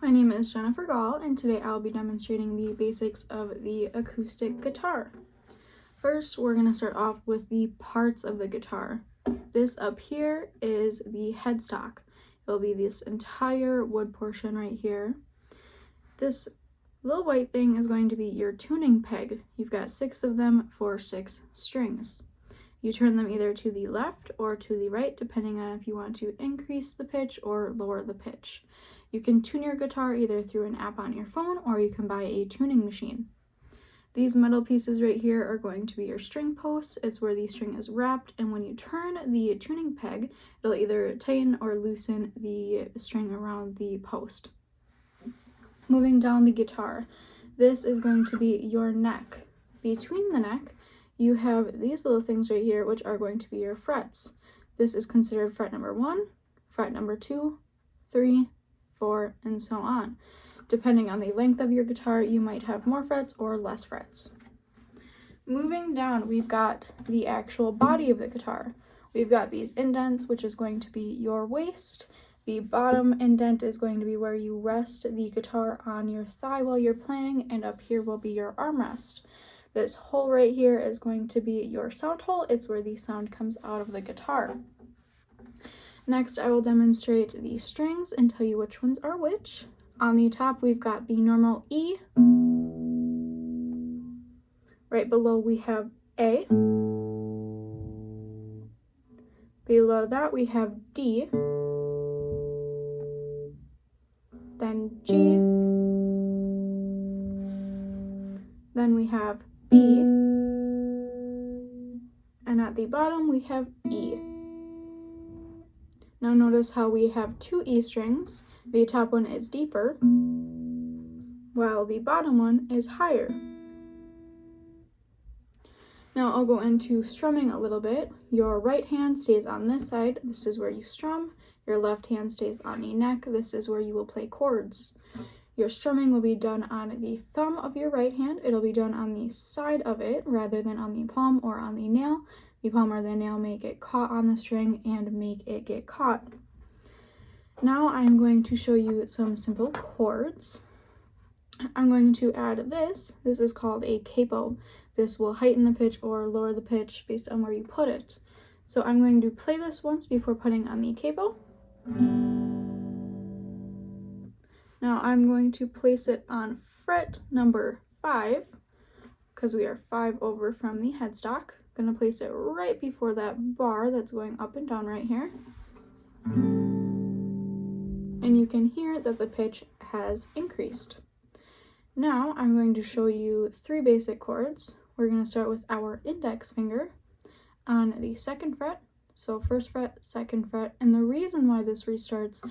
My name is Jennifer Gall, and today I'll be demonstrating the basics of the acoustic guitar. First, we're going to start off with the parts of the guitar. This up here is the headstock. It'll be this entire wood portion right here. This little white thing is going to be your tuning peg. You've got 6 of them for 6 strings. You turn them either to the left or to the right, depending on if you want to increase the pitch or lower the pitch. You can tune your guitar either through an app on your phone or you can buy a tuning machine. These metal pieces right here are going to be your string posts. It's where the string is wrapped, and when you turn the tuning peg, it'll either tighten or loosen the string around the post. Moving down the guitar, this is going to be your neck. Between the neck, you have these little things right here, which are going to be your frets. This is considered fret number 1, fret number 2, 3, 4, and so on. Depending on the length of your guitar, you might have more frets or less frets. Moving down, we've got the actual body of the guitar. We've got these indents, which is going to be your waist. The bottom indent is going to be where you rest the guitar on your thigh while you're playing, and up here will be your armrest. This hole right here is going to be your sound hole. It's where the sound comes out of the guitar. Next, I will demonstrate the strings and tell you which ones are which. On the top, we've got the normal E. Right below, we have A. Below that, we have D. Then G. Then we have B. And at the bottom, we have E. Now notice how we have 2 E strings. The top one is deeper, while the bottom one is higher. Now I'll go into strumming a little bit. Your right hand stays on this side. This is where you strum. Your left hand stays on the neck. This is where you will play chords. Your strumming will be done on the thumb of your right hand. It'll be done on the side of it rather than on the palm or on the nail. The palm or the nail may get caught on the string and make it get caught. Now I'm going to show you some simple chords. I'm going to add this. This is called a capo. This will heighten the pitch or lower the pitch based on where you put it. So I'm going to play this once before putting on the capo. Now I'm going to place it on fret number 5 because we are 5 over from the headstock. I'm going to place it right before that bar that's going up and down right here. And you can hear that the pitch has increased. Now I'm going to show you 3 basic chords. We're going to start with our index finger on the 2nd fret. So 1st fret, 2nd fret, and the reason why this restarts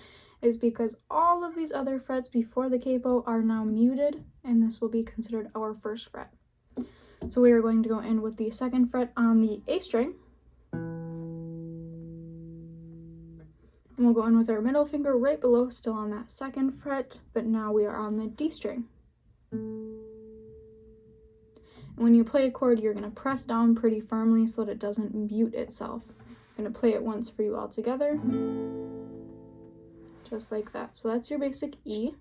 is because all of these other frets before the capo are now muted, and this will be considered our 1st fret. So we are going to go in with the 2nd fret on the A string, and we'll go in with our middle finger right below, still on that 2nd fret, but now we are on the D string. And when you play a chord, you're going to press down pretty firmly so that it doesn't mute itself. I'm going to play it once for you all together, just like that. So that's your basic E.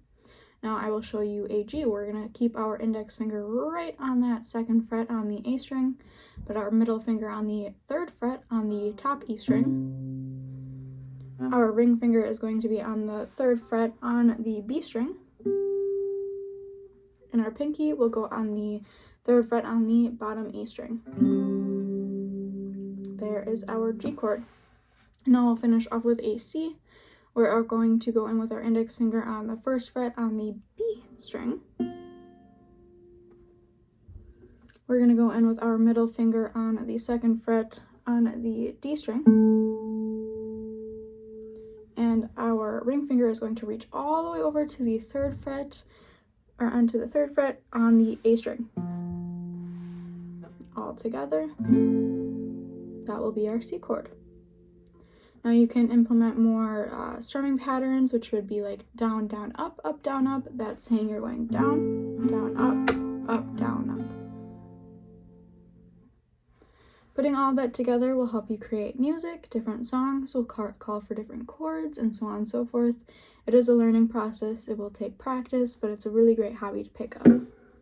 Now I will show you a G. We're going to keep our index finger right on that 2nd fret on the A string, but our middle finger on the 3rd fret on the top E string. Our ring finger is going to be on the 3rd fret on the B string, and our pinky will go on the 3rd fret on the bottom E string. There is our G chord. Now we'll finish off with a C. We're going to go in with our index finger on the 1st fret on the B string. We're going to go in with our middle finger on the 2nd fret on the D string. And our ring finger is going to reach all the way over to the 3rd fret, or onto the 3rd fret on the A string. All together, that will be our C chord. Now you can implement more strumming patterns, which would be like down, down, up, down, up. That's saying you're going down, down, up, down, up. Putting all of that together will help you create music. Different songs will call for different chords and so on and so forth. It is a learning process. It will take practice, but it's a really great hobby to pick up.